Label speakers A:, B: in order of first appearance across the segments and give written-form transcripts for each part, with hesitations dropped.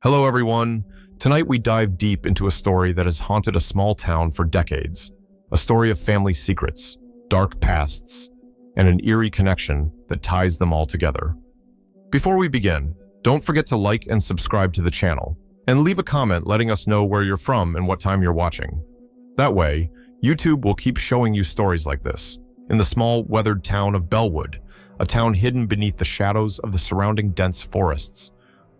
A: Hello, everyone. Tonight we dive deep into a story that has haunted a small town for decades. A story of family secrets, dark pasts, and an eerie connection that ties them all together. Before we begin, don't forget to like and subscribe to the channel, and leave a comment letting us know where you're from and what time you're watching. That way, YouTube will keep showing you stories like this. In the small, weathered town of Bellwood, a town hidden beneath the shadows of the surrounding dense forests,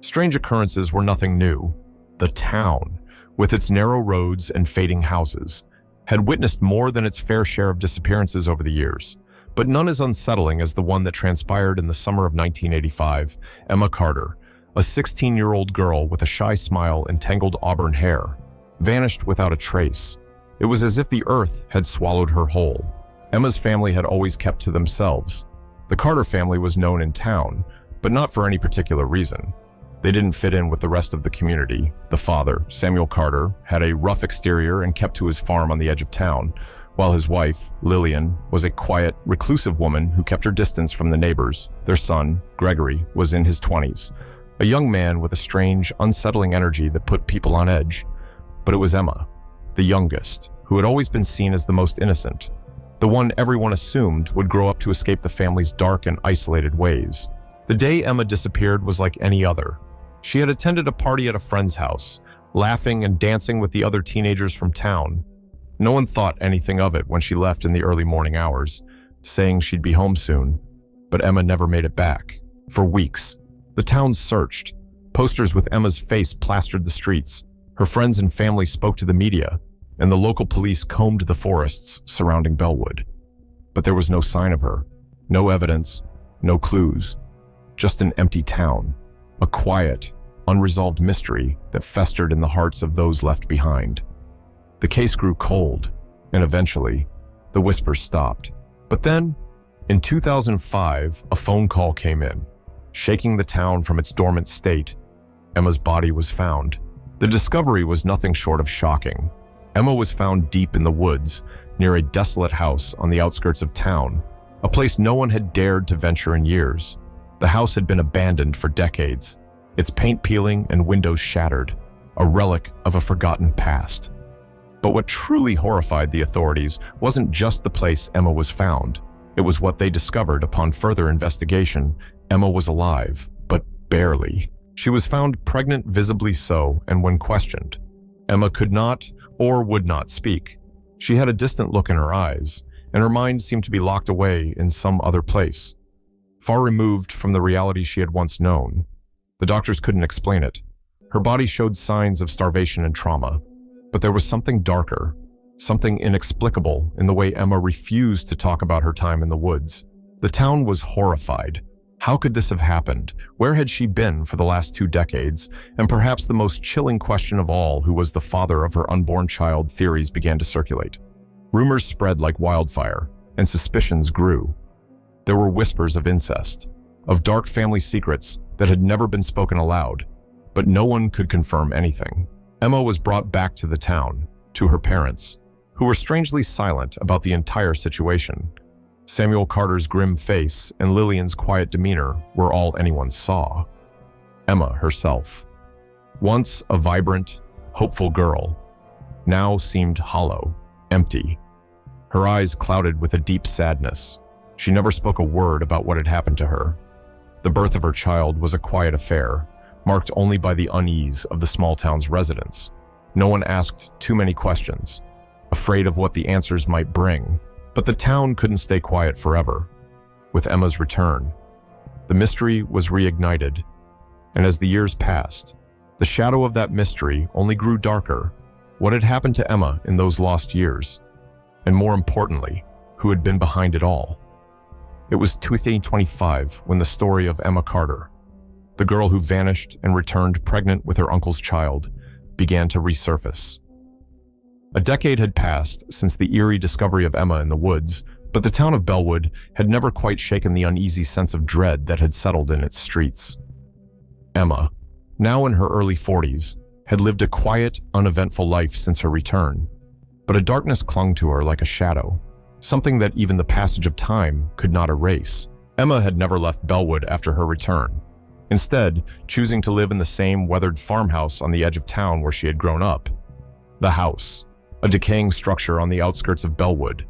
A: strange occurrences were nothing new. The town, with its narrow roads and fading houses, had witnessed more than its fair share of disappearances over the years, but none as unsettling as the one that transpired in the summer of 1985. Emma Carter, a 16-year-old girl with a shy smile and tangled auburn hair, vanished without a trace. It was as if the earth had swallowed her whole. Emma's family had always kept to themselves. The Carter family was known in town, but not for any particular reason. They didn't fit in with the rest of the community. The father, Samuel Carter, had a rough exterior and kept to his farm on the edge of town, while his wife, Lillian, was a quiet, reclusive woman who kept her distance from the neighbors. Their son, Gregory, was in his 20s, a young man with a strange, unsettling energy that put people on edge. But it was Emma, the youngest, who had always been seen as the most innocent, the one everyone assumed would grow up to escape the family's dark and isolated ways. The day Emma disappeared was like any other. She had attended a party at a friend's house, laughing and dancing with the other teenagers from town. No one thought anything of it when she left in the early morning hours, saying she'd be home soon. But Emma never made it back. For weeks, the town searched. Posters with Emma's face plastered the streets. Her friends and family spoke to the media, and the local police combed the forests surrounding Bellwood. But there was no sign of her. No evidence, no clues. Just an empty town. A quiet, unresolved mystery that festered in the hearts of those left behind. The case grew cold, and eventually, the whispers stopped. But then, in 2005, a phone call came in, shaking the town from its dormant state. Emma's body was found. The discovery was nothing short of shocking. Emma was found deep in the woods, near a desolate house on the outskirts of town, a place no one had dared to venture in years. The house had been abandoned for decades, its paint peeling and windows shattered, a relic of a forgotten past. But what truly horrified the authorities wasn't just the place Emma was found. It was what they discovered upon further investigation. Emma was alive, but barely. She was found pregnant, visibly so, and when questioned, Emma could not or would not speak. She had a distant look in her eyes, and her mind seemed to be locked away in some other place, far removed from the reality she had once known. The doctors couldn't explain it. Her body showed signs of starvation and trauma, but there was something darker, something inexplicable in the way Emma refused to talk about her time in the woods. The town was horrified. How could this have happened? Where had she been for the last 2 decades? And perhaps the most chilling question of all, who was the father of her unborn child, theories began to circulate. Rumors spread like wildfire, and suspicions grew. There were whispers of incest, of dark family secrets that had never been spoken aloud, but no one could confirm anything. Emma was brought back to the town, to her parents, who were strangely silent about the entire situation. Samuel Carter's grim face and Lillian's quiet demeanor were all anyone saw. Emma herself, once a vibrant, hopeful girl, now seemed hollow, empty. Her eyes clouded with a deep sadness. She never spoke a word about what had happened to her. The birth of her child was a quiet affair, marked only by the unease of the small town's residents. No one asked too many questions, afraid of what the answers might bring. But the town couldn't stay quiet forever. With Emma's return, the mystery was reignited, and as the years passed, the shadow of that mystery only grew darker. What had happened to Emma in those lost years? And more importantly, who had been behind it all? It was 2025 when the story of Emma Carter, the girl who vanished and returned pregnant with her uncle's child, began to resurface. A decade had passed since the eerie discovery of Emma in the woods, but the town of Bellwood had never quite shaken the uneasy sense of dread that had settled in its streets. Emma, now in her early 40s, had lived a quiet, uneventful life since her return, but a darkness clung to her like a shadow, something that even the passage of time could not erase. Emma had never left Bellwood after her return. instead choosing to live in the same weathered farmhouse on the edge of town where she had grown up. The house, a decaying structure on the outskirts of Bellwood,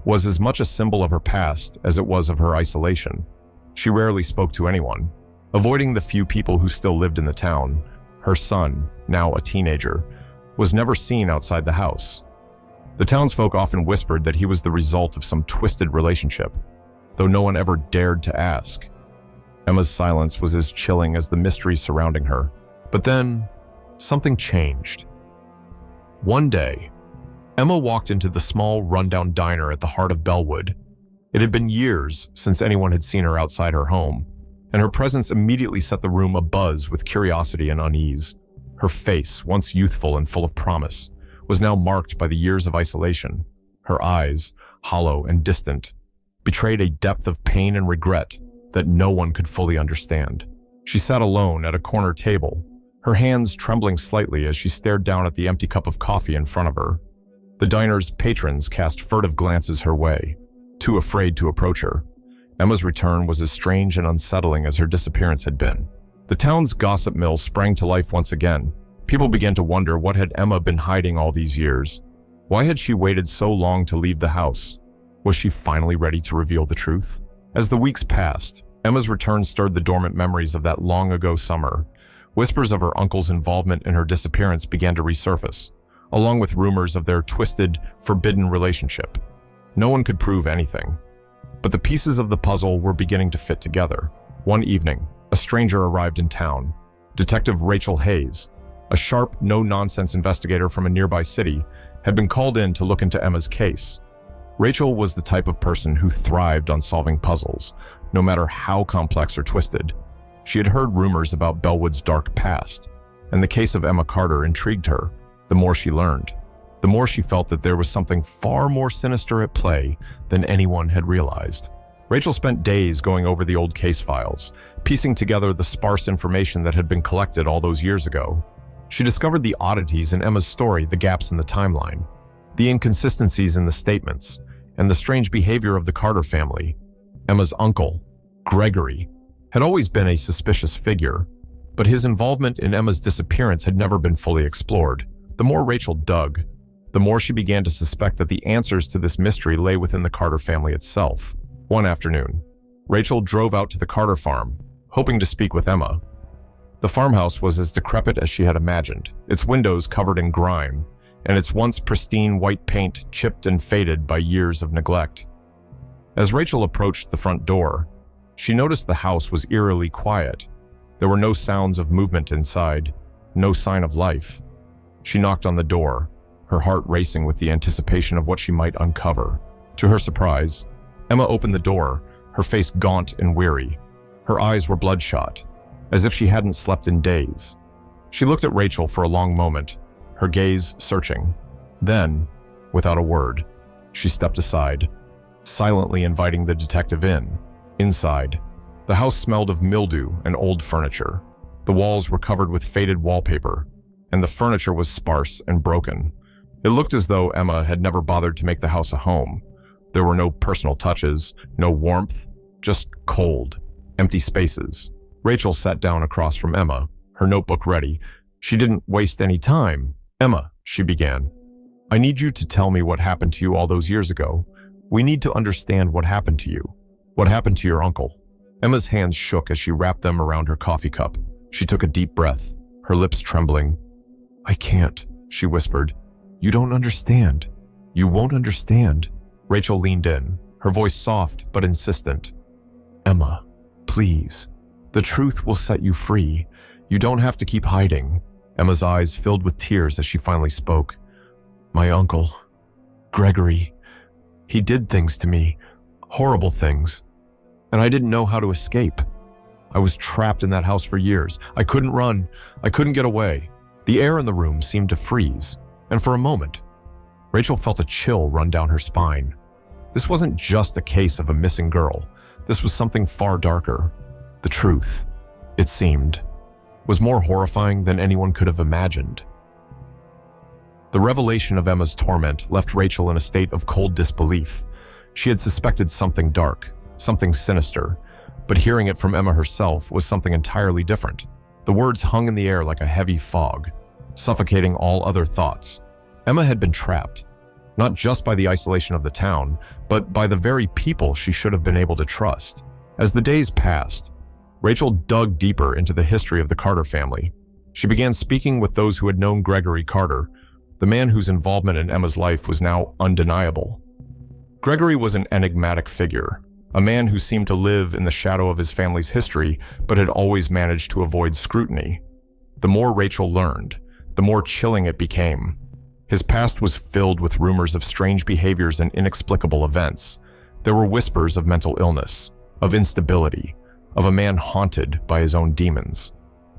A: was as much a symbol of her past as it was of her isolation. She rarely spoke to anyone, avoiding the few people who still lived in the town. Her son, now a teenager, was never seen outside the house. The townsfolk often whispered that he was the result of some twisted relationship, though no one ever dared to ask. Emma's silence was as chilling as the mystery surrounding her. But then, something changed. One day, Emma walked into the small, rundown diner at the heart of Bellwood. It had been years since anyone had seen her outside her home, and her presence immediately set the room abuzz with curiosity and unease. Her face, once youthful and full of promise, was now marked by the years of isolation. Her eyes, hollow and distant, betrayed a depth of pain and regret that no one could fully understand. She sat alone at a corner table, her hands trembling slightly as she stared down at the empty cup of coffee in front of her. The diner's patrons cast furtive glances her way, too afraid to approach her. Emma's return was as strange and unsettling as her disappearance had been. The town's gossip mill sprang to life once again. People began to wonder what had Emma been hiding all these years. Why had she waited so long to leave the house? Was she finally ready to reveal the truth? As the weeks passed, Emma's return stirred the dormant memories of that long-ago summer. Whispers of her uncle's involvement in her disappearance began to resurface, along with rumors of their twisted, forbidden relationship. No one could prove anything, but the pieces of the puzzle were beginning to fit together. One evening, a stranger arrived in town. Detective Rachel Hayes, a sharp, no-nonsense investigator from a nearby city, had been called in to look into Emma's case. Rachel was the type of person who thrived on solving puzzles, no matter how complex or twisted. She had heard rumors about Bellwood's dark past, and the case of Emma Carter intrigued her. The more she learned, the more she felt that there was something far more sinister at play than anyone had realized. Rachel spent days going over the old case files, piecing together the sparse information that had been collected all those years ago. She discovered the oddities in Emma's story, the gaps in the timeline, the inconsistencies in the statements, and the strange behavior of the Carter family. Emma's uncle, Gregory, had always been a suspicious figure, but his involvement in Emma's disappearance had never been fully explored. The more Rachel dug, the more she began to suspect that the answers to this mystery lay within the Carter family itself. One afternoon, Rachel drove out to the Carter farm, hoping to speak with Emma. The farmhouse was as decrepit as she had imagined, its windows covered in grime, and its once pristine white paint chipped and faded by years of neglect. As Rachel approached the front door, she noticed the house was eerily quiet. There were no sounds of movement inside, no sign of life. She knocked on the door, her heart racing with the anticipation of what she might uncover. To her surprise, Emma opened the door, her face gaunt and weary. Her eyes were bloodshot, as if she hadn't slept in days. She looked at Rachel for a long moment, her gaze searching. Then, without a word, she stepped aside, silently inviting the detective in. Inside, the house smelled of mildew and old furniture. The walls were covered with faded wallpaper, and the furniture was sparse and broken. It looked as though Emma had never bothered to make the house a home. There were no personal touches, no warmth, just cold, empty spaces. Rachel sat down across from Emma, her notebook ready. She didn't waste any time. "Emma," she began, "I need you to tell me what happened to you all those years ago. We need to understand what happened to you. What happened to your uncle?" Emma's hands shook as she wrapped them around her coffee cup. She took a deep breath, her lips trembling. "I can't," she whispered. "You don't understand. You won't understand." Rachel leaned in, her voice soft but insistent. "Emma, please. The truth will set you free. You don't have to keep hiding." Emma's eyes filled with tears as she finally spoke. "My uncle, Gregory, he did things to me, horrible things, and I didn't know how to escape. I was trapped in that house for years. I couldn't run. I couldn't get away. The air in the room seemed to freeze, and for a moment, Rachel felt a chill run down her spine. This wasn't just a case of a missing girl. This was something far darker. The truth, it seemed, was more horrifying than anyone could have imagined. The revelation of Emma's torment left Rachel in a state of cold disbelief. She had suspected something dark, something sinister, But hearing it from Emma herself was something entirely different. The words hung in the air like a heavy fog, suffocating all other thoughts. Emma had been trapped, not just by the isolation of the town, but by the very people she should have been able to trust. As the days passed, Rachel dug deeper into the history of the Carter family. She began speaking with those who had known Gregory Carter, the man whose involvement in Emma's life was now undeniable. Gregory was an enigmatic figure, a man who seemed to live in the shadow of his family's history, but had always managed to avoid scrutiny. The more Rachel learned, the more chilling it became. His past was filled with rumors of strange behaviors and inexplicable events. There were whispers of mental illness, of instability, of a man haunted by his own demons.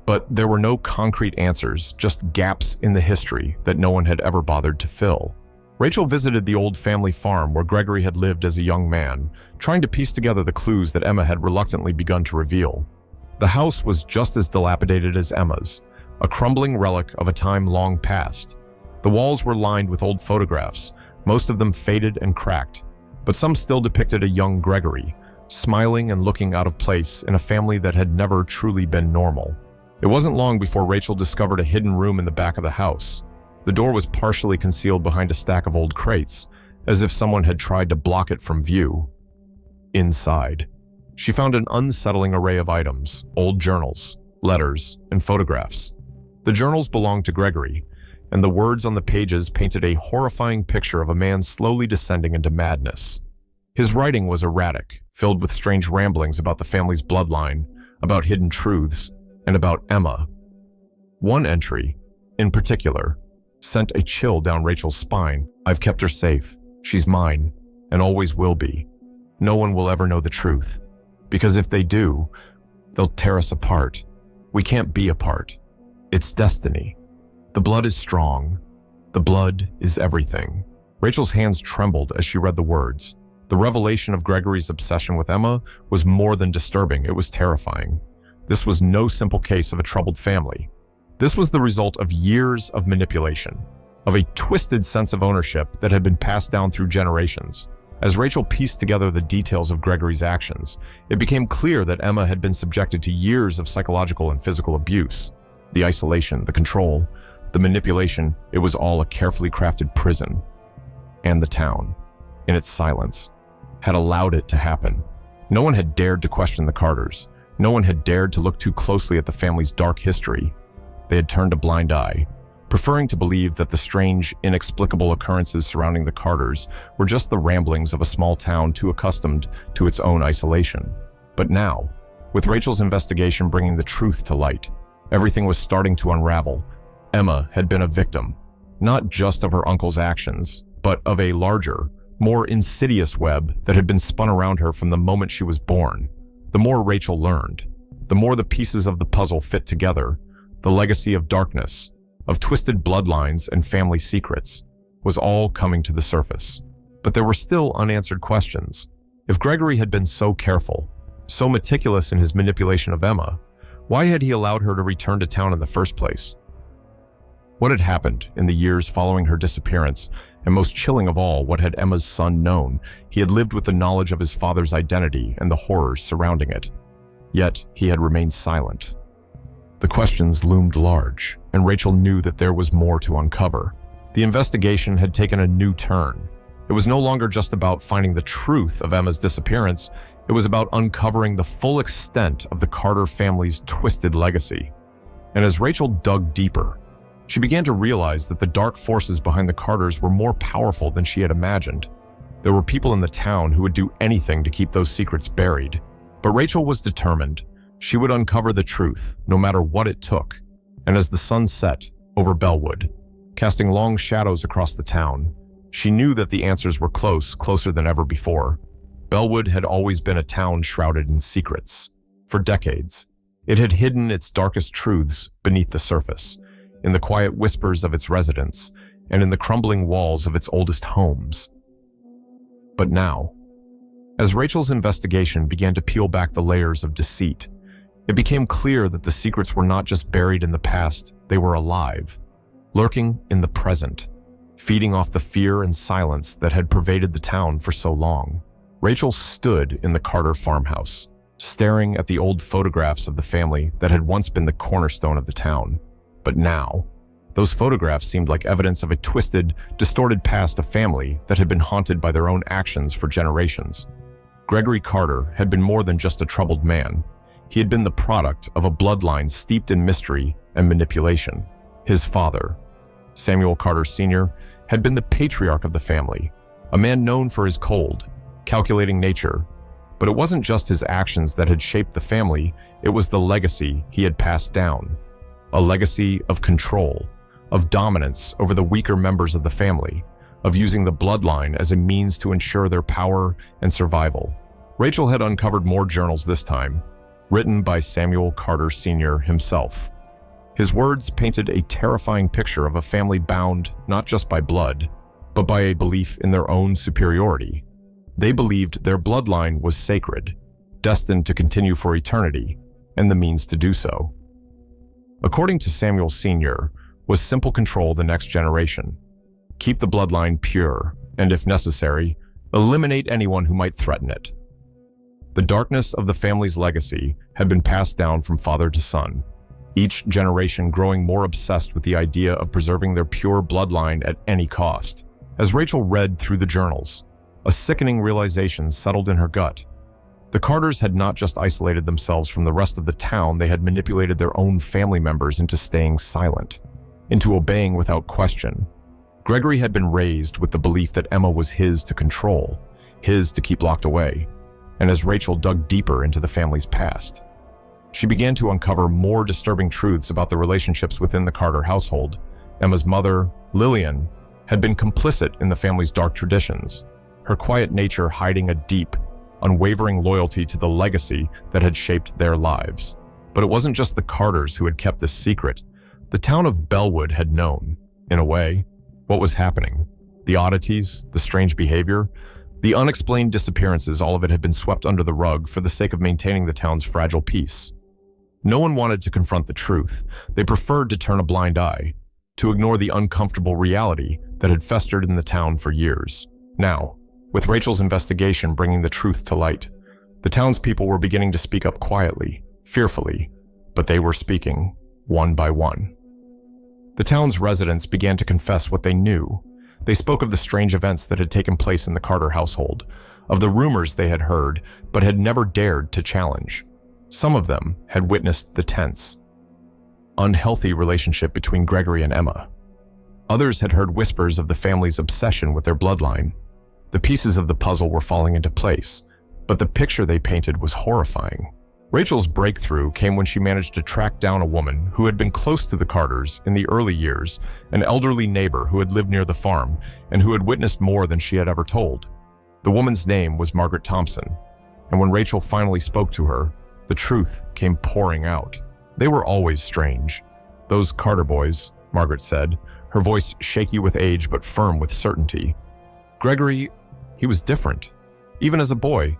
A: But there were no concrete answers, just gaps in the history that no one had ever bothered to fill. Rachel visited the old family farm where Gregory had lived as a young man, trying to piece together the clues that Emma had reluctantly begun to reveal. The house was just as dilapidated as Emma's, a crumbling relic of a time long past. The walls were lined with old photographs, most of them faded and cracked, but some still depicted a young Gregory, smiling and looking out of place in a family that had never truly been normal. It wasn't long before Rachel discovered a hidden room in the back of the house. The door was partially concealed behind a stack of old crates, as if someone had tried to block it from view. Inside, she found an unsettling array of items, old journals, letters, and photographs. The journals belonged to Gregory, and the words on the pages painted a horrifying picture of a man slowly descending into madness. His writing was erratic, filled with strange ramblings about the family's bloodline, about hidden truths, and about Emma. One entry, in particular, sent a chill down Rachel's spine. "I've kept her safe. She's mine, and always will be. No one will ever know the truth. Because if they do, they'll tear us apart. We can't be apart. It's destiny. The blood is strong. The blood is everything." Rachel's hands trembled as she read the words. The revelation of Gregory's obsession with Emma was more than disturbing, it was terrifying. This was no simple case of a troubled family. This was the result of years of manipulation, of a twisted sense of ownership that had been passed down through generations. As Rachel pieced together the details of Gregory's actions, it became clear that Emma had been subjected to years of psychological and physical abuse. The isolation, the control, the manipulation, it was all a carefully crafted prison. And the town, in its silence, had allowed it to happen. No one had dared to question the Carters. No one had dared to look too closely at the family's dark history. They had turned a blind eye, preferring to believe that the strange, inexplicable occurrences surrounding the Carters were just the ramblings of a small town too accustomed to its own isolation. But now, with Rachel's investigation bringing the truth to light, everything was starting to unravel. Emma had been a victim, not just of her uncle's actions, but of a larger, more insidious web that had been spun around her from the moment she was born. The more Rachel learned, the more the pieces of the puzzle fit together. The legacy of darkness, of twisted bloodlines and family secrets, was all coming to the surface. But there were still unanswered questions. If Gregory had been so careful, so meticulous in his manipulation of Emma, why had he allowed her to return to town in the first place? What had happened in the years following her disappearance, and most chilling of all, what had Emma's son known? He had lived with the knowledge of his father's identity and the horrors surrounding it. Yet he had remained silent. The questions loomed large, and Rachel knew that there was more to uncover. The investigation had taken a new turn. It was no longer just about finding the truth of Emma's disappearance. It was about uncovering the full extent of the Carter family's twisted legacy. And as Rachel dug deeper, she began to realize that the dark forces behind the Carters were more powerful than she had imagined. There were people in the town who would do anything to keep those secrets buried. But Rachel was determined. She would uncover the truth, no matter what it took. And as the sun set over Bellwood, casting long shadows across the town, she knew that the answers were closer than ever before. Bellwood had always been a town shrouded in secrets. For decades, it had hidden its darkest truths beneath the surface, in the quiet whispers of its residents, and in the crumbling walls of its oldest homes. But now, as Rachel's investigation began to peel back the layers of deceit, it became clear that the secrets were not just buried in the past, they were alive, lurking in the present, feeding off the fear and silence that had pervaded the town for so long. Rachel stood in the Carter farmhouse, staring at the old photographs of the family that had once been the cornerstone of the town. But now, those photographs seemed like evidence of a twisted, distorted past of family that had been haunted by their own actions for generations. Gregory Carter had been more than just a troubled man. He had been the product of a bloodline steeped in mystery and manipulation. His father, Samuel Carter Sr., had been the patriarch of the family, a man known for his cold, calculating nature. But it wasn't just his actions that had shaped the family, it was the legacy he had passed down. A legacy of control, of dominance over the weaker members of the family, of using the bloodline as a means to ensure their power and survival. Rachel had uncovered more journals this time, written by Samuel Carter Sr. himself. His words painted a terrifying picture of a family bound not just by blood, but by a belief in their own superiority. They believed their bloodline was sacred, destined to continue for eternity, and the means to do so. According to Samuel Sr., was simple control the next generation. Keep the bloodline pure, and if necessary, eliminate anyone who might threaten it. The darkness of the family's legacy had been passed down from father to son, each generation growing more obsessed with the idea of preserving their pure bloodline at any cost. As Rachel read through the journals, a sickening realization settled in her gut. The Carters had not just isolated themselves from the rest of the town, they had manipulated their own family members into staying silent, into obeying without question. Gregory had been raised with the belief that Emma was his to control, his to keep locked away. And as Rachel dug deeper into the family's past, she began to uncover more disturbing truths about the relationships within the Carter household. Emma's mother, Lillian, had been complicit in the family's dark traditions, her quiet nature hiding a deep, unwavering loyalty to the legacy that had shaped their lives. But it wasn't just the Carters who had kept this secret. The town of Bellwood had known, in a way, what was happening. The oddities, the strange behavior, the unexplained disappearances, all of it had been swept under the rug for the sake of maintaining the town's fragile peace. No one wanted to confront the truth. They preferred to turn a blind eye, to ignore the uncomfortable reality that had festered in the town for years. Now, with Rachel's investigation bringing the truth to light, the townspeople were beginning to speak up quietly, fearfully, but they were speaking one by one. The town's residents began to confess what they knew. They spoke of the strange events that had taken place in the Carter household, of the rumors they had heard but had never dared to challenge. Some of them had witnessed the tense, unhealthy relationship between Gregory and Emma. Others had heard whispers of the family's obsession with their bloodline. The pieces of the puzzle were falling into place, but the picture they painted was horrifying. Rachel's breakthrough came when she managed to track down a woman who had been close to the Carters in the early years, an elderly neighbor who had lived near the farm and who had witnessed more than she had ever told. The woman's name was Margaret Thompson, and when Rachel finally spoke to her, the truth came pouring out. They were always strange. Those Carter boys, Margaret said, her voice shaky with age but firm with certainty. Gregory, he was different, even as a boy,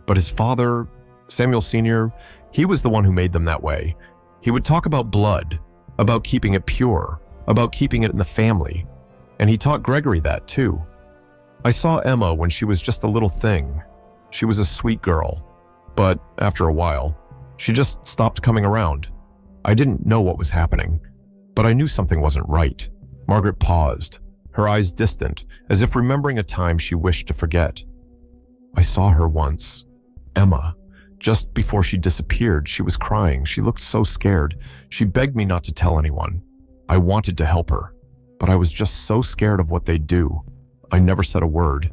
A: but his father, Samuel Sr., he was the one who made them that way. He would talk about blood, about keeping it pure, about keeping it in the family. And he taught Gregory that too. I saw Emma when she was just a little thing. She was a sweet girl. But after a while, she just stopped coming around. I didn't know what was happening, but I knew something wasn't right. Margaret paused, her eyes distant, as if remembering a time she wished to forget. I saw her once. Emma. Just before she disappeared, she was crying. She looked so scared. She begged me not to tell anyone. I wanted to help her, but I was just so scared of what they'd do. I never said a word.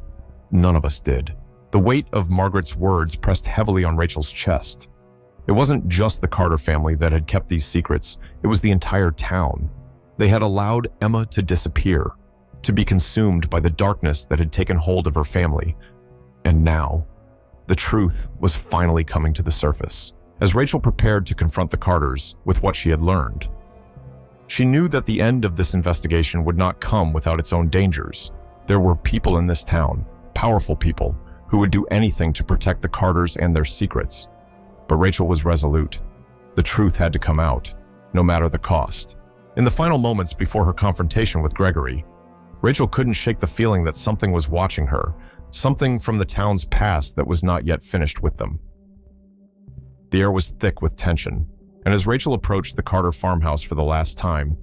A: None of us did. The weight of Margaret's words pressed heavily on Rachel's chest. It wasn't just the Carter family that had kept these secrets. It was the entire town. They had allowed Emma to disappear, to be consumed by the darkness that had taken hold of her family. And now, the truth was finally coming to the surface. As Rachel prepared to confront the Carters with what she had learned, she knew that the end of this investigation would not come without its own dangers. There were people in this town, powerful people, who would do anything to protect the Carters and their secrets. But Rachel was resolute. The truth had to come out, no matter the cost. In the final moments before her confrontation with Gregory, Rachel couldn't shake the feeling that something was watching her, something from the town's past that was not yet finished with them. The air was thick with tension, and as Rachel approached the Carter farmhouse for the last time,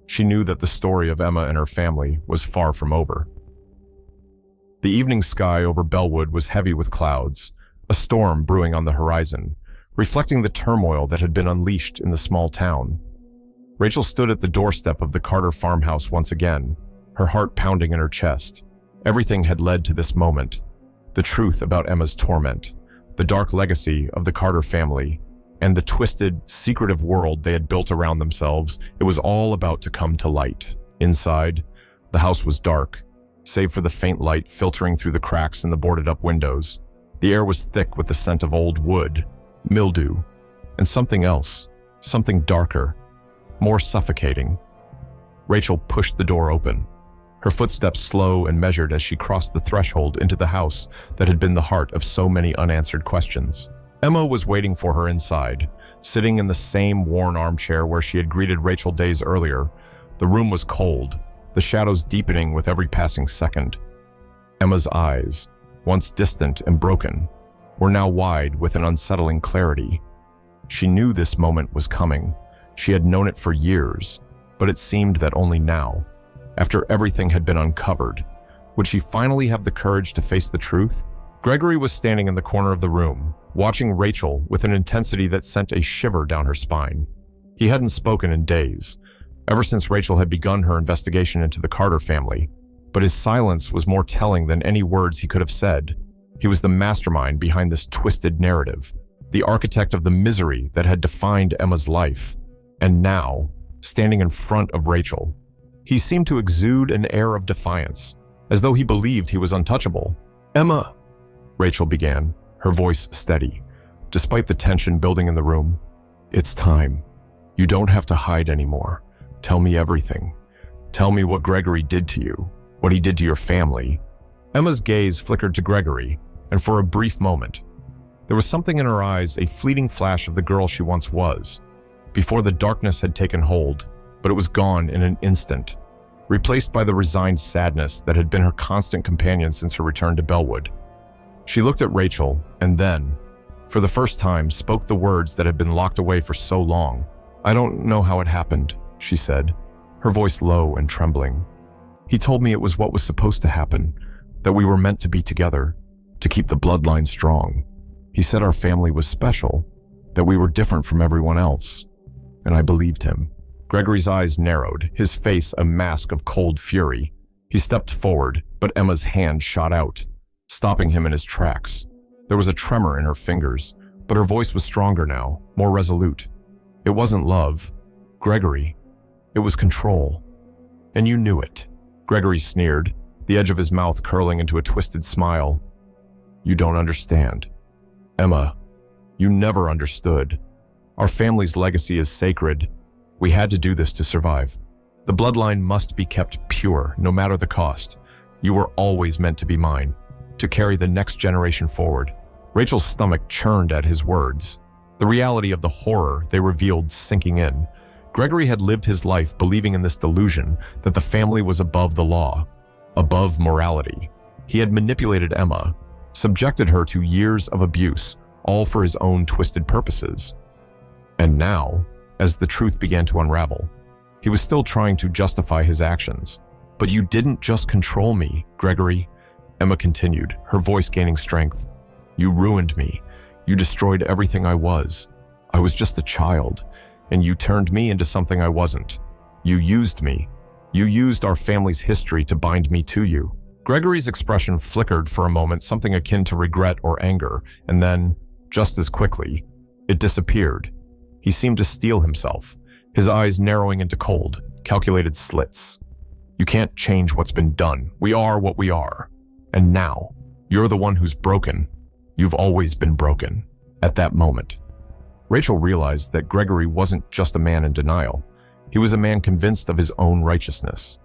A: she knew that the story of Emma and her family was far from over. The evening sky over Bellwood was heavy with clouds, a storm brewing on the horizon, reflecting the turmoil that had been unleashed in the small town. Rachel stood at the doorstep of the Carter farmhouse once again, her heart pounding in her chest. Everything had led to this moment. The truth about Emma's torment, the dark legacy of the Carter family, and the twisted, secretive world they had built around themselves, it was all about to come to light. Inside, the house was dark, save for the faint light filtering through the cracks in the boarded-up windows. The air was thick with the scent of old wood, mildew, and something else, something darker, more suffocating. Rachel pushed the door open, her footsteps slow and measured as she crossed the threshold into the house that had been the heart of so many unanswered questions. Emma was waiting for her inside, sitting in the same worn armchair where she had greeted Rachel days earlier. The room was cold, the shadows deepening with every passing second. Emma's eyes, once distant and broken, were now wide with an unsettling clarity. She knew this moment was coming. She had known it for years, but it seemed that only now, after everything had been uncovered, would she finally have the courage to face the truth? Gregory was standing in the corner of the room, watching Rachel with an intensity that sent a shiver down her spine. He hadn't spoken in days, ever since Rachel had begun her investigation into the Carter family, but his silence was more telling than any words he could have said. He was the mastermind behind this twisted narrative, the architect of the misery that had defined Emma's life. And now, standing in front of Rachel, he seemed to exude an air of defiance, as though he believed he was untouchable. "Emma," Rachel began, her voice steady, despite the tension building in the room. "It's time. You don't have to hide anymore. Tell me everything. Tell me what Gregory did to you, what he did to your family." Emma's gaze flickered to Gregory, and for a brief moment, there was something in her eyes, a fleeting flash of the girl she once was, before the darkness had taken hold, but it was gone in an instant, replaced by the resigned sadness that had been her constant companion since her return to Bellwood. She looked at Rachel, and then, for the first time, spoke the words that had been locked away for so long. "I don't know how it happened," she said, her voice low and trembling. "He told me it was what was supposed to happen, that we were meant to be together, to keep the bloodline strong. He said our family was special, that we were different from everyone else. And I believed him." Gregory's eyes narrowed, his face a mask of cold fury. He stepped forward, but Emma's hand shot out, stopping him in his tracks. There was a tremor in her fingers, but her voice was stronger now, more resolute. "It wasn't love, Gregory. It was control. And you knew it." Gregory sneered, the edge of his mouth curling into a twisted smile. "You don't understand. Emma, you never understood. Our family's legacy is sacred. We had to do this to survive. The bloodline must be kept pure, no matter the cost. You were always meant to be mine, to carry the next generation forward." Rachel's stomach churned at his words, the reality of the horror they revealed sinking in. Gregory had lived his life believing in this delusion that the family was above the law, above morality. He had manipulated Emma, subjected her to years of abuse, all for his own twisted purposes. And now, as the truth began to unravel, he was still trying to justify his actions. "But you didn't just control me, Gregory," Emma continued, her voice gaining strength. "You ruined me. You destroyed everything I was. I was just a child, and you turned me into something I wasn't. You used me. You used our family's history to bind me to you." Gregory's expression flickered for a moment, something akin to regret or anger, and then, just as quickly, it disappeared. He seemed to steel himself, his eyes narrowing into cold, calculated slits. "You can't change what's been done. We are what we are. And now, you're the one who's broken. You've always been broken." At that moment, Rachel realized that Gregory wasn't just a man in denial. He was a man convinced of his own righteousness,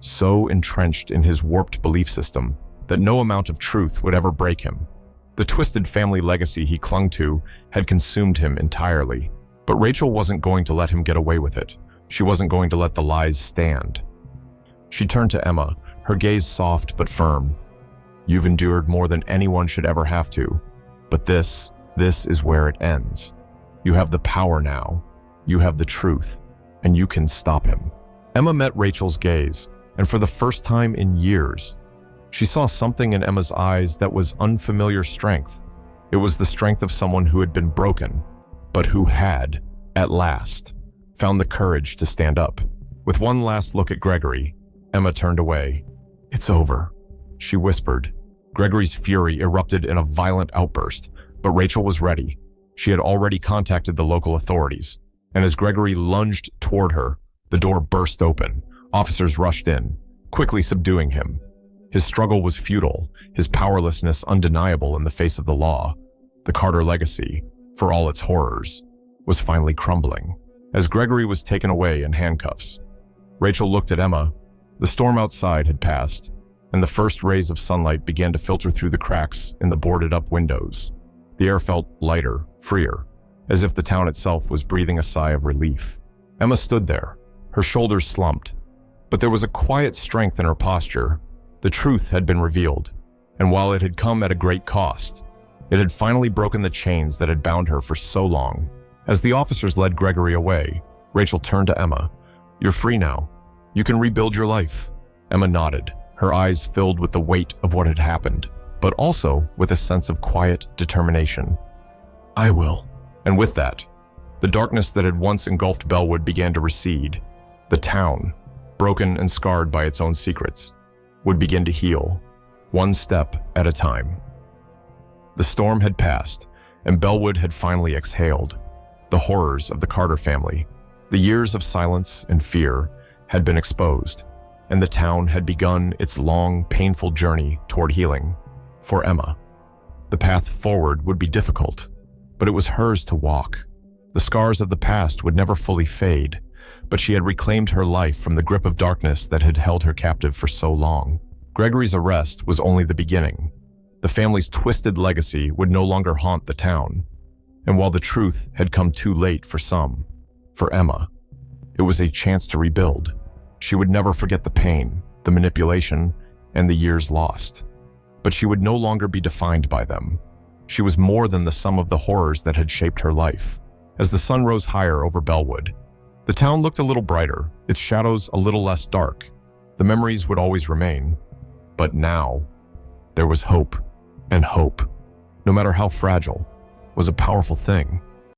A: so entrenched in his warped belief system that no amount of truth would ever break him. The twisted family legacy he clung to had consumed him entirely. But Rachel wasn't going to let him get away with it. She wasn't going to let the lies stand. She turned to Emma, her gaze soft but firm. "You've endured more than anyone should ever have to, but this is where it ends." You have the power now. You have the truth, and you can stop him." Emma met Rachel's gaze, and for the first time in years, she saw something in Emma's eyes that was unfamiliar strength. It was the strength of someone who had been broken, but who had, at last, found the courage to stand up. With one last look at Gregory, Emma turned away. "It's over," she whispered. Gregory's fury erupted in a violent outburst, but Rachel was ready. She had already contacted the local authorities, and as Gregory lunged toward her, the door burst open. Officers rushed in, quickly subduing him. His struggle was futile, his powerlessness undeniable in the face of the law. The Carter legacy, for all its horrors, was finally crumbling. As Gregory was taken away in handcuffs, Rachel looked at Emma. The storm outside had passed, and the first rays of sunlight began to filter through the cracks in the boarded-up windows. The air felt lighter, freer, as if the town itself was breathing a sigh of relief. Emma stood there, her shoulders slumped, but there was a quiet strength in her posture. The truth had been revealed, and while it had come at a great cost, it had finally broken the chains that had bound her for so long. As the officers led Gregory away, Rachel turned to Emma. "You're free now. You can rebuild your life." Emma nodded, her eyes filled with the weight of what had happened, but also with a sense of quiet determination. "I will." And with that, the darkness that had once engulfed Bellwood began to recede. The town, broken and scarred by its own secrets, would begin to heal, one step at a time. The storm had passed, and Bellwood had finally exhaled. The horrors of the Carter family, the years of silence and fear, had been exposed, and the town had begun its long, painful journey toward healing. For Emma, the path forward would be difficult, but it was hers to walk. The scars of the past would never fully fade, but she had reclaimed her life from the grip of darkness that had held her captive for so long. Gregory's arrest was only the beginning. The family's twisted legacy would no longer haunt the town, and while the truth had come too late for some, for Emma, it was a chance to rebuild. She would never forget the pain, the manipulation, and the years lost. But she would no longer be defined by them. She was more than the sum of the horrors that had shaped her life. As the sun rose higher over Bellwood, the town looked a little brighter, its shadows a little less dark. The memories would always remain. But now, there was hope, and hope, no matter how fragile, was a powerful thing.